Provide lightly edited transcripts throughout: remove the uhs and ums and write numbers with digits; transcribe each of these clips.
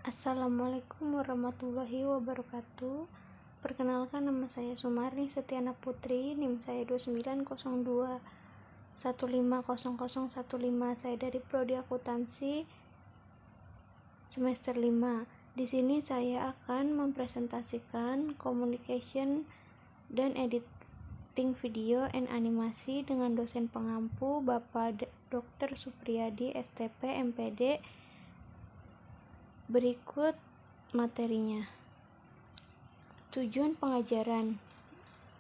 Assalamualaikum warahmatullahi wabarakatuh. Perkenalkan, nama saya Sumarni Setiana Putri, NIM saya 2902150015. Saya dari Prodi Akuntansi semester 5. Di sini saya akan mempresentasikan communication dan editing video and animasi dengan dosen pengampu Bapak Dr. Supriyadi, STP, MPD. Berikut materinya. Tujuan pengajaran: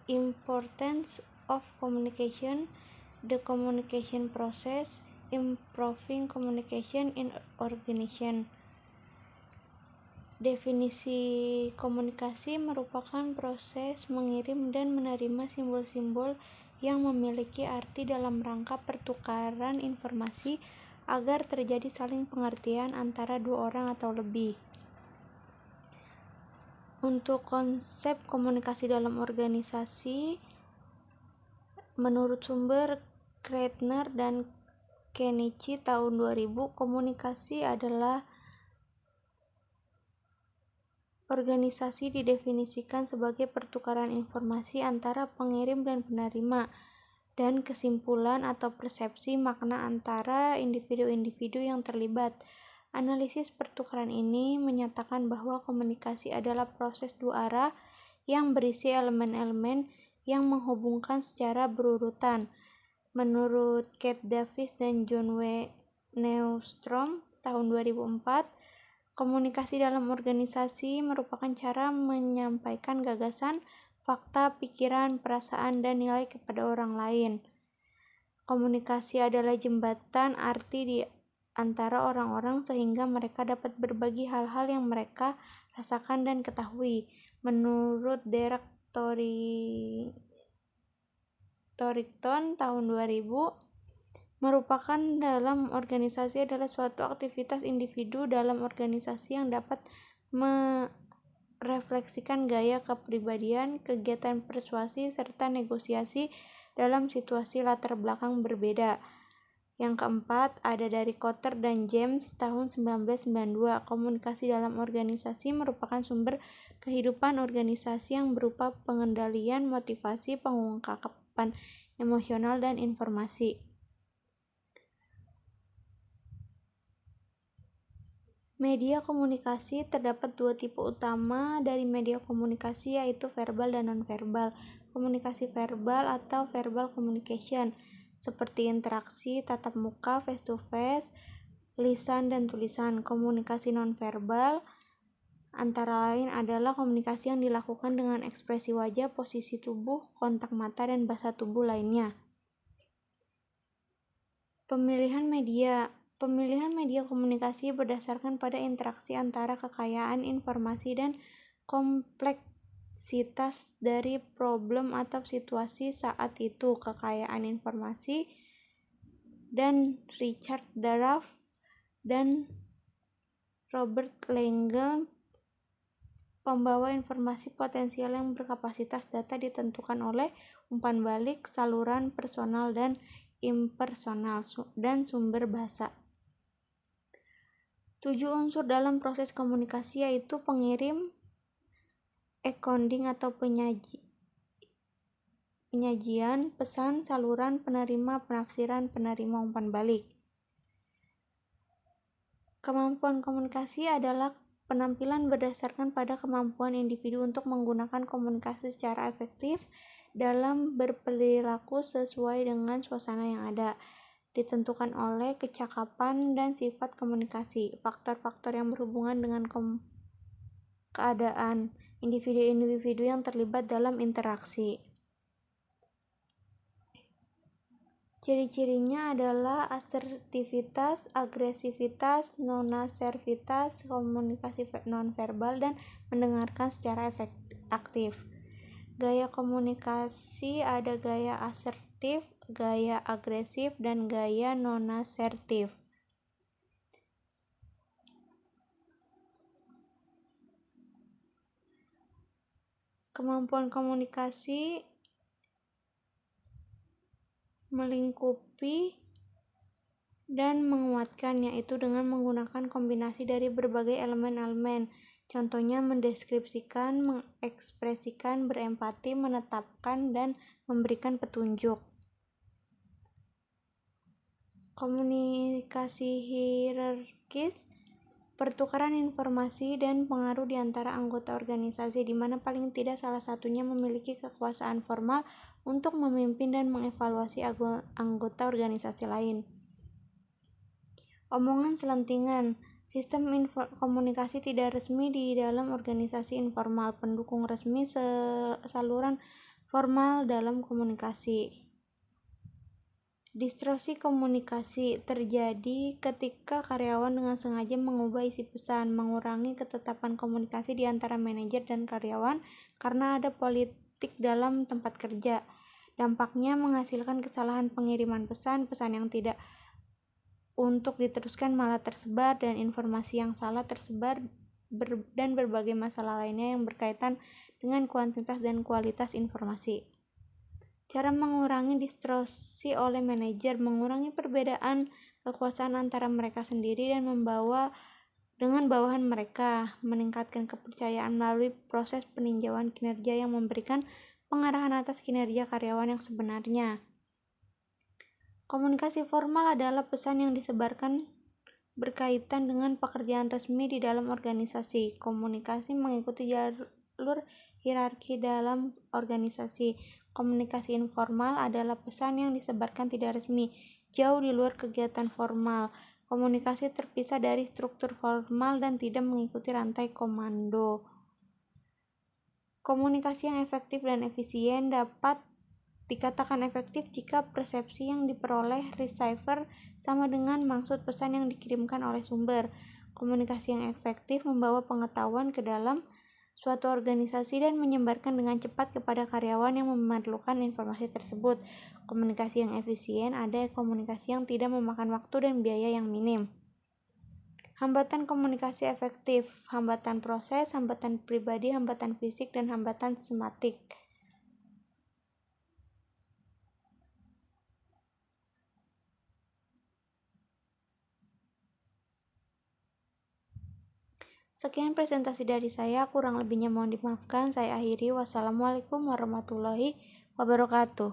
Importance of communication, the communication process, improving communication in organization. Definisi komunikasi merupakan proses mengirim dan menerima simbol-simbol yang memiliki arti dalam rangka pertukaran informasi agar terjadi saling pengertian antara dua orang atau lebih. Untuk konsep komunikasi dalam organisasi, menurut sumber Kreitner dan Kenichi tahun 2000, komunikasi adalah organisasi didefinisikan sebagai pertukaran informasi antara pengirim dan penerima, dan kesimpulan atau persepsi makna antara individu-individu yang terlibat. Analisis pertukaran ini menyatakan bahwa komunikasi adalah proses dua arah yang berisi elemen-elemen yang menghubungkan secara berurutan. Menurut Kate Davis dan John W. Neustrom tahun 2004, komunikasi dalam organisasi merupakan cara menyampaikan gagasan, fakta, pikiran, perasaan, dan nilai kepada orang lain. Komunikasi adalah jembatan arti di antara orang-orang sehingga mereka dapat berbagi hal-hal yang mereka rasakan dan ketahui. Menurut Derek Torrington tahun 2000, merupakan dalam organisasi adalah suatu aktivitas individu dalam organisasi yang dapat merefleksikan gaya kepribadian, kegiatan persuasi, serta negosiasi dalam situasi latar belakang berbeda. Yang keempat, ada dari Kotter dan James tahun 1992. Komunikasi dalam organisasi merupakan sumber kehidupan organisasi yang berupa pengendalian motivasi, pengungkapan emosional, dan informasi. Media komunikasi: terdapat dua tipe utama dari media komunikasi, yaitu verbal dan non-verbal. Komunikasi verbal atau verbal communication seperti interaksi tatap muka, face to face, lisan dan tulisan. Komunikasi non-verbal antara lain adalah komunikasi yang dilakukan dengan ekspresi wajah, posisi tubuh, kontak mata, dan bahasa tubuh lainnya. Pemilihan media komunikasi berdasarkan pada interaksi antara kekayaan informasi dan kompleksitas dari problem atau situasi saat itu. Kekayaan informasi dan Richard Darrah dan Robert Lange, pembawa informasi potensial yang berkapasitas data ditentukan oleh umpan balik, saluran personal dan impersonal, dan sumber bahasa. 7 unsur dalam proses komunikasi, yaitu pengirim, encoding atau penyajian, pesan, saluran, penerima, penafsiran, penerima umpan balik. Kemampuan komunikasi adalah penampilan berdasarkan pada kemampuan individu untuk menggunakan komunikasi secara efektif dalam berperilaku sesuai dengan suasana yang ada. Ditentukan oleh kecakapan dan sifat komunikasi. Faktor-faktor yang berhubungan dengan keadaan individu-individu yang terlibat dalam interaksi. Ciri-cirinya adalah asertivitas, agresivitas, non-asertivitas, komunikasi non-verbal, dan mendengarkan secara aktif. Gaya komunikasi ada gaya asertif, gaya agresif, dan gaya non-asertif. Kemampuan komunikasi melingkupi dan menguatkan, yaitu dengan menggunakan kombinasi dari berbagai elemen-elemen. Contohnya mendeskripsikan, mengekspresikan, berempati, menetapkan, dan memberikan petunjuk. Komunikasi hierarkis, pertukaran informasi dan pengaruh di antara anggota organisasi, di mana paling tidak salah satunya memiliki kekuasaan formal untuk memimpin dan mengevaluasi anggota organisasi lain. Omongan selentingan, sistem komunikasi tidak resmi di dalam organisasi informal, pendukung resmi saluran formal dalam komunikasi. Distorsi komunikasi terjadi ketika karyawan dengan sengaja mengubah isi pesan, mengurangi ketetapan komunikasi di antara manajer dan karyawan karena ada politik dalam tempat kerja. Dampaknya menghasilkan kesalahan pengiriman pesan yang tidak untuk diteruskan malah tersebar, dan informasi yang salah tersebar, dan berbagai masalah lainnya yang berkaitan dengan kuantitas dan kualitas informasi. Cara mengurangi distorsi oleh manajer, mengurangi perbedaan kekuasaan antara mereka sendiri dan dengan bawahan mereka, meningkatkan kepercayaan melalui proses peninjauan kinerja yang memberikan pengarahan atas kinerja karyawan yang sebenarnya. Komunikasi formal adalah pesan yang disebarkan berkaitan dengan pekerjaan resmi di dalam organisasi. Komunikasi mengikuti jalur hierarki dalam organisasi. Komunikasi informal adalah pesan yang disebarkan tidak resmi, jauh di luar kegiatan formal. Komunikasi terpisah dari struktur formal dan tidak mengikuti rantai komando. Komunikasi yang efektif dan efisien dapat dikatakan efektif jika persepsi yang diperoleh receiver sama dengan maksud pesan yang dikirimkan oleh sumber. Komunikasi yang efektif membawa pengetahuan ke dalam suatu organisasi dan menyebarkan dengan cepat kepada karyawan yang memerlukan informasi tersebut. Komunikasi yang efisien ada komunikasi yang tidak memakan waktu dan biaya yang minim. Hambatan komunikasi efektif, hambatan proses, hambatan pribadi, hambatan fisik, dan hambatan sistematik. Sekian presentasi dari saya, kurang lebihnya mohon dimaafkan. Saya akhiri. Wassalamualaikum warahmatullahi wabarakatuh.